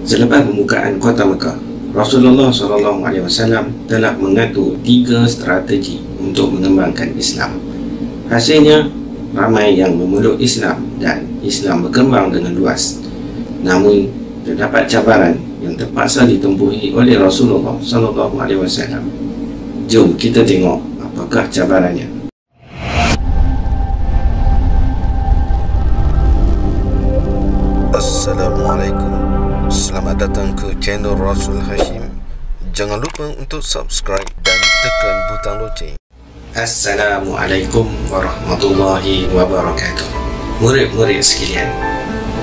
Selepas pembukaan kota Mekah, Rasulullah SAW telah mengatur 3 strategi untuk mengembangkan Islam. Hasilnya, ramai yang memeluk Islam dan Islam berkembang dengan luas. Namun, terdapat cabaran yang terpaksa ditempuhi oleh Rasulullah SAW. Jom kita tengok apakah cabarannya. Assalamualaikum. Selamat datang ke channel Rasul Hashim. Jangan lupa untuk subscribe dan tekan butang loceng. Assalamualaikum warahmatullahi wabarakatuh. Murid-murid sekalian,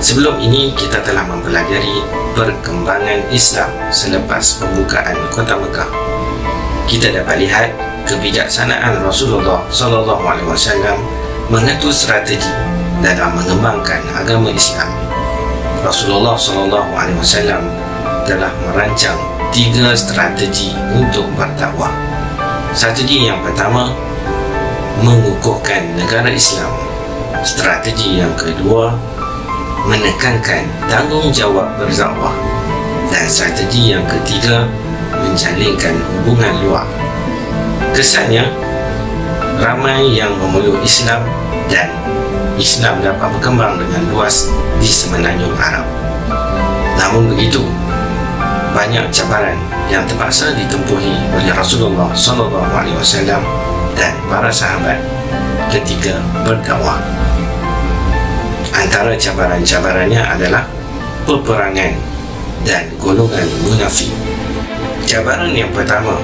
sebelum ini kita telah mempelajari perkembangan Islam selepas pembukaan kota Mekah. Kita dapat lihat kebijaksanaan Rasulullah SAW mengatur strategi dalam mengembangkan agama Islam. Rasulullah SAW telah merancang 3 strategi untuk berdakwah. Strategi yang pertama, mengukuhkan negara Islam. Strategi yang kedua, menekankan tanggungjawab berdakwah. Dan strategi yang ketiga, menjalinkan hubungan luar. Kesannya, ramai yang memeluk Islam dan Islam dapat berkembang dengan luas di semenanjung Arab. Namun begitu, banyak cabaran yang terpaksa ditempuhi oleh Rasulullah SAW dan para sahabat ketika berdakwah. Antara cabaran-cabarannya adalah peperangan dan golongan munafik. Cabaran yang pertama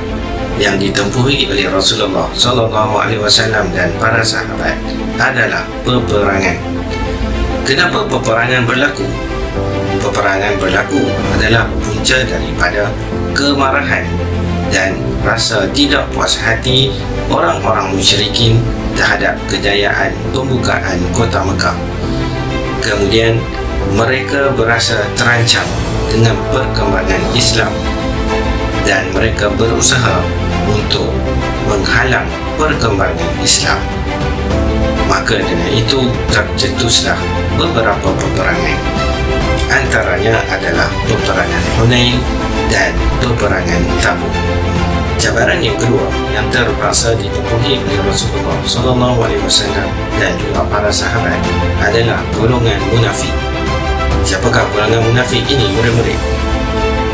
yang ditempuhi oleh Rasulullah SAW dan para sahabat adalah peperangan. Kenapa peperangan berlaku? Peperangan berlaku adalah punca daripada kemarahan dan rasa tidak puas hati orang-orang musyrikin terhadap kejayaan pembukaan kota Mekah. Kemudian mereka berasa terancam dengan perkembangan Islam dan mereka berusaha untuk menghalang perkembangan Islam. Maka dengan itu tercetuslah beberapa peperangan. Antaranya adalah peperangan Hunain dan peperangan Tabuk. Cabaran yang kedua yang terpaksa ditempuhi oleh Rasulullah SAW dan juga para sahabat adalah golongan munafik. Siapakah golongan munafik ini, murid-murid?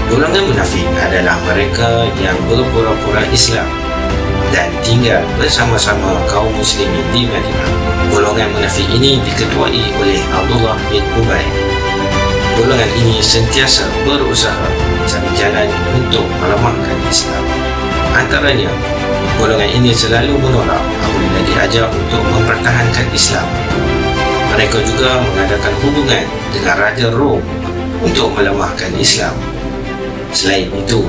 Golongan munafik adalah mereka yang berpura-pura Islam dan tinggal bersama-sama kaum muslimin di Madinah. Golongan munafik ini diketuai oleh Abdullah bin Ubay. Golongan ini sentiasa berusaha mencari jalan untuk melemahkan Islam. Antaranya, golongan ini selalu menolak apabila diajak untuk mempertahankan Islam. Mereka juga mengadakan hubungan dengan Raja Rom untuk melemahkan Islam. Selain itu,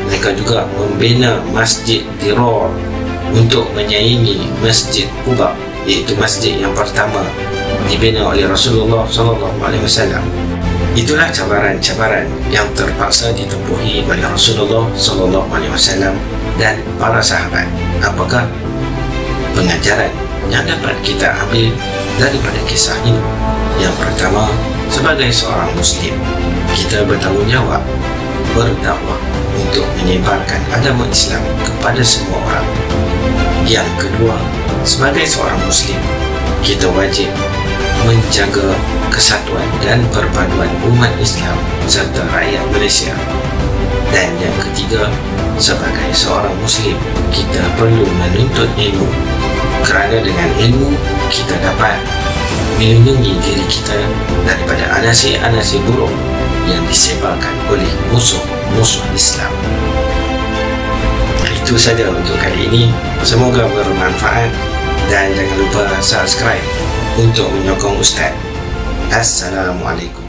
mereka juga membina Masjid Dirar untuk menyaingi Masjid Quba, iaitu masjid yang pertama dibina oleh Rasulullah SAW. Itulah cabaran-cabaran yang terpaksa ditempuhi oleh Rasulullah SAW dan para sahabat. Apakah pengajaran yang dapat kita ambil daripada kisah ini? Yang pertama, sebagai seorang Muslim, kita bertanggungjawab berdakwah untuk menyebarkan agama Islam kepada semua orang. Yang kedua, sebagai seorang Muslim, kita wajib menjaga kesatuan dan perpaduan umat Islam serta rakyat Malaysia. Dan yang ketiga, sebagai seorang Muslim, kita perlu menuntut ilmu, kerana dengan ilmu kita dapat melindungi diri kita daripada anasir-anasir buruk yang disebarkan oleh musuh-musuh Islam. Itu saja untuk kali ini. Semoga bermanfaat dan jangan lupa subscribe untuk menyokong Ustaz. Assalamualaikum.